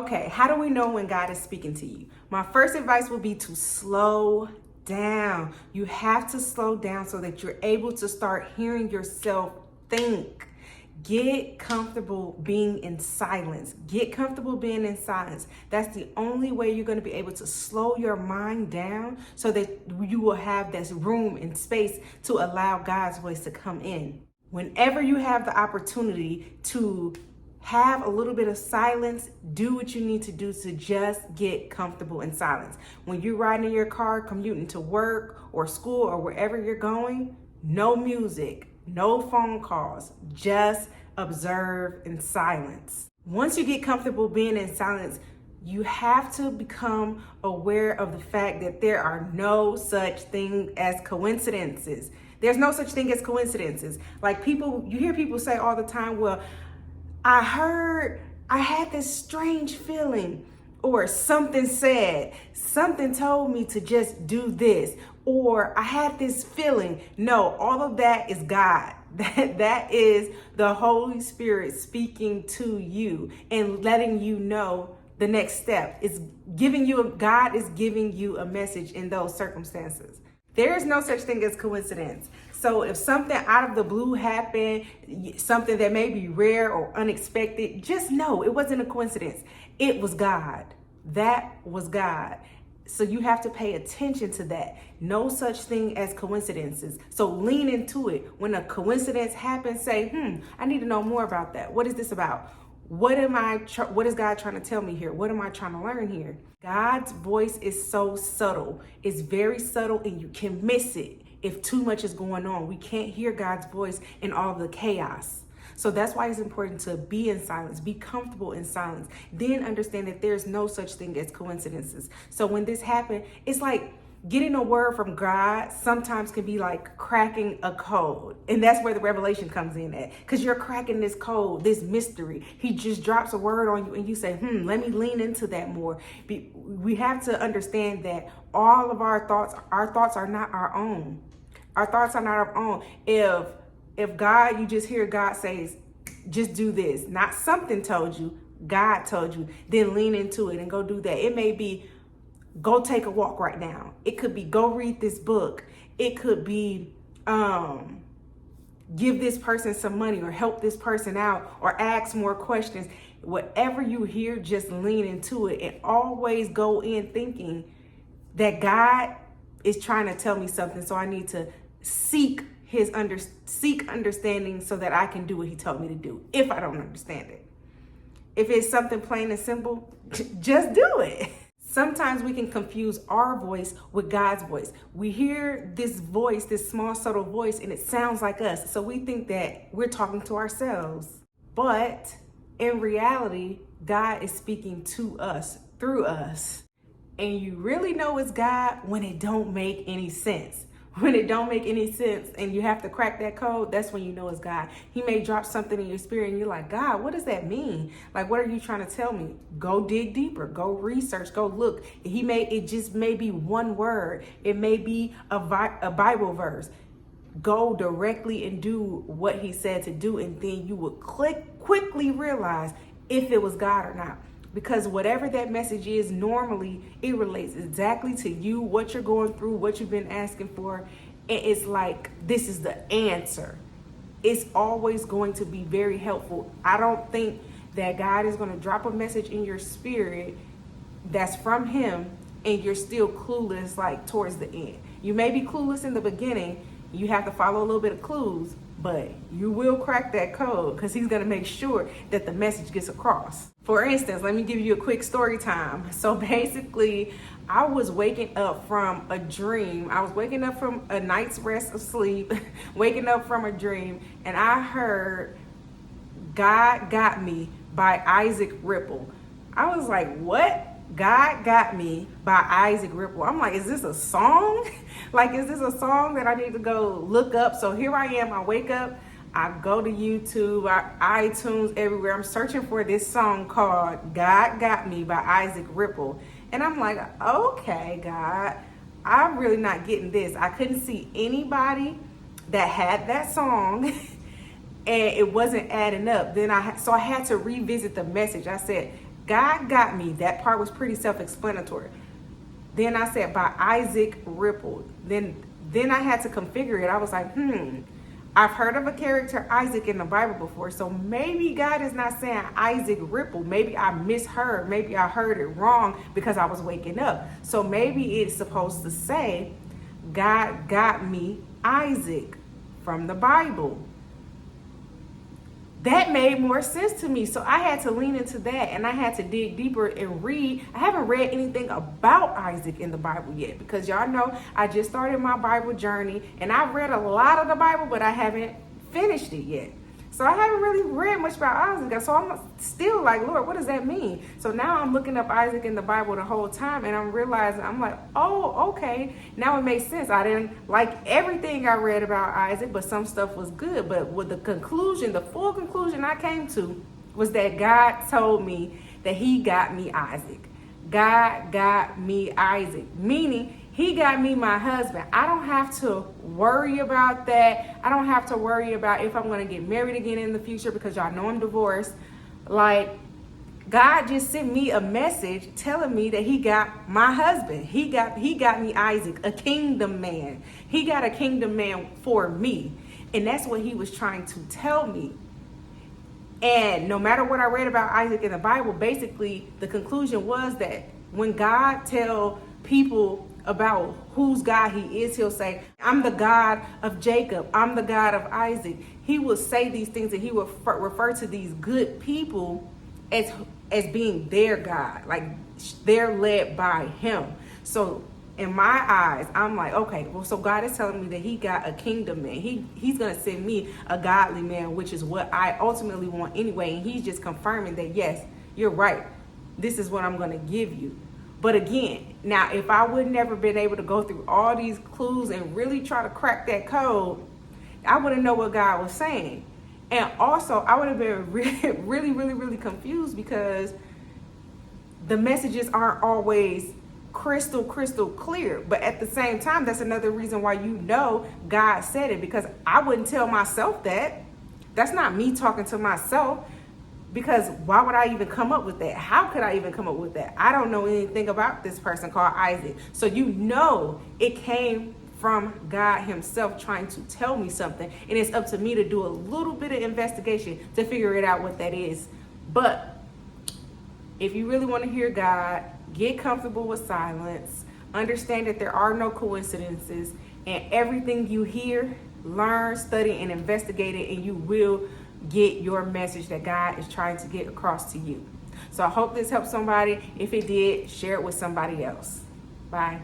Okay, how do we know when God is speaking to you? My first advice would be to slow down. You have to slow down so that you're able to start hearing yourself think. Get comfortable being in silence. Get comfortable being in silence. That's the only way you're going to be able to slow your mind down so that you will have this room and space to allow God's voice to come in. Whenever you have the opportunity to have a little bit of silence, do what you need to do to just get comfortable in silence. When you're riding in your car, commuting to work or school or wherever you're going, no music, no phone calls, just observe in silence. Once you get comfortable being in silence, you have to become aware of the fact that there are no such thing as coincidences. There's no such thing as coincidences. Like you hear people say all the time, well, I had this strange feeling, or something told me to just do this, or I had this feeling. No, all of that is God. That is the Holy Spirit speaking to you and letting you know the next step. God is giving you a message in those circumstances. There is no such thing as coincidence. So if something out of the blue happened, something that may be rare or unexpected, just know it wasn't a coincidence. It was God. That was God. So you have to pay attention to that. No such thing as coincidences. So lean into it. When a coincidence happens, say, I need to know more about that. What is this about? What is God trying to tell me here? What am I trying to learn here? God's voice is so subtle. It's very subtle and you can miss it if too much is going on. We can't hear God's voice in all the chaos. So that's why it's important to be in silence, be comfortable in silence, then understand that there's no such thing as coincidences. So when this happened, it's like getting a word from God sometimes can be like cracking a code. And that's where the revelation comes in at. Because you're cracking this code, this mystery. He just drops a word on you and you say, let me lean into that more. We have to understand that all of our thoughts are not our own. Our thoughts are not our own. If God, you just hear God says, just do this, not something told you, God told you, then lean into it and go do that. It may be, go take a walk right now. It could be, go read this book. It could be, give this person some money or help this person out or ask more questions. Whatever you hear, just lean into it and always go in thinking that God is trying to tell me something. So I need to seek understanding so that I can do what he told me to do if I don't understand it. If it's something plain and simple, just do it. Sometimes we can confuse our voice with God's voice. We hear this voice, this small, subtle voice, and it sounds like us. So we think that we're talking to ourselves. But in reality, God is speaking to us, through us. And you really know it's God when it don't make any sense. When it don't make any sense and you have to crack that code, that's when you know it's God. He may drop something in your spirit and you're like, God, what does that mean? Like, what are you trying to tell me? Go dig deeper, go research, go look. It just may be one word. It may be a Bible verse. Go directly and do what he said to do. And then you will quickly realize if it was God or not. Because whatever that message is, normally it relates exactly to you, what you're going through, what you've been asking for. And it's like, this is the answer. It's always going to be very helpful. I don't think that God is going to drop a message in your spirit that's from him and you're still clueless like towards the end. You may be clueless in the beginning. You have to follow a little bit of clues, but you will crack that code because he's going to make sure that the message gets across. For instance, let me give you a quick story time. So basically, I was waking up from a dream. I was waking up from a night's rest of sleep, waking up from a dream, and I heard God Got Me by Isaac Ripple. I was like, what? God Got Me by Isaac Ripple. I'm like, is this a song? Like, is this a song that I need to go look up? So here I am, I wake up, I go to YouTube, iTunes, everywhere. I'm searching for this song called God Got Me by Isaac Ripple. And I'm like, okay, God, I'm really not getting this. I couldn't see anybody that had that song and it wasn't adding up. So I had to revisit the message. I said, God got me. That part was pretty self-explanatory. Then I said by Isaac Ripple. Then I had to configure it. I was like, I've heard of a character Isaac in the Bible before, so maybe God is not saying Isaac Ripple. Maybe I misheard. Maybe I heard it wrong because I was waking up. So maybe it's supposed to say God got me Isaac from the Bible. That made more sense to me. So I had to lean into that, and I had to dig deeper and read. I haven't read anything about Isaac in the Bible yet, because y'all know I just started my Bible journey, and I've read a lot of the Bible, but I haven't finished it yet. So I haven't really read much about Isaac. So I'm still like, Lord, what does that mean? So now I'm looking up Isaac in the Bible the whole time, and I'm realizing, I'm like, oh, okay. Now it makes sense. I didn't like everything I read about Isaac, but some stuff was good. But with the conclusion, the full conclusion I came to was that God told me that he got me Isaac. God got me Isaac, meaning he got me my husband. I don't have to worry about that. I don't have to worry about if I'm going to get married again in the future, because y'all know I'm divorced. Like, God just sent me a message telling me that he got my husband. He got me Isaac, a kingdom man. He got a kingdom man for me. And that's what he was trying to tell me. And no matter what I read about Isaac in the Bible, basically the conclusion was that when God tell people about whose God he is, he'll say, I'm the God of Jacob, I'm the God of Isaac. He will say these things, and he will refer to these good people as being their God, like they're led by him. So in my eyes, I'm like, okay, well, so God is telling me that he got a kingdom man. He's going to send me a godly man, which is what I ultimately want anyway. And he's just confirming that, yes, you're right. This is what I'm going to give you. But again, now, if I would never been able to go through all these clues and really try to crack that code, I wouldn't know what God was saying. And also, I would have been really confused, because the messages aren't always crystal clear. But at the same time, that's another reason why God said it, because I wouldn't tell myself that. That's not me talking to myself. Because why would I even come up with that? How could I even come up with that? I don't know anything about this person called Isaac. So it came from God himself trying to tell me something. And it's up to me to do a little bit of investigation to figure it out what that is. But if you really want to hear God, get comfortable with silence. Understand that there are no coincidences. And everything you hear, learn, study, and investigate it, and you will get your message that God is trying to get across to you. So I hope this helped somebody. If it did, share it with somebody else. Bye.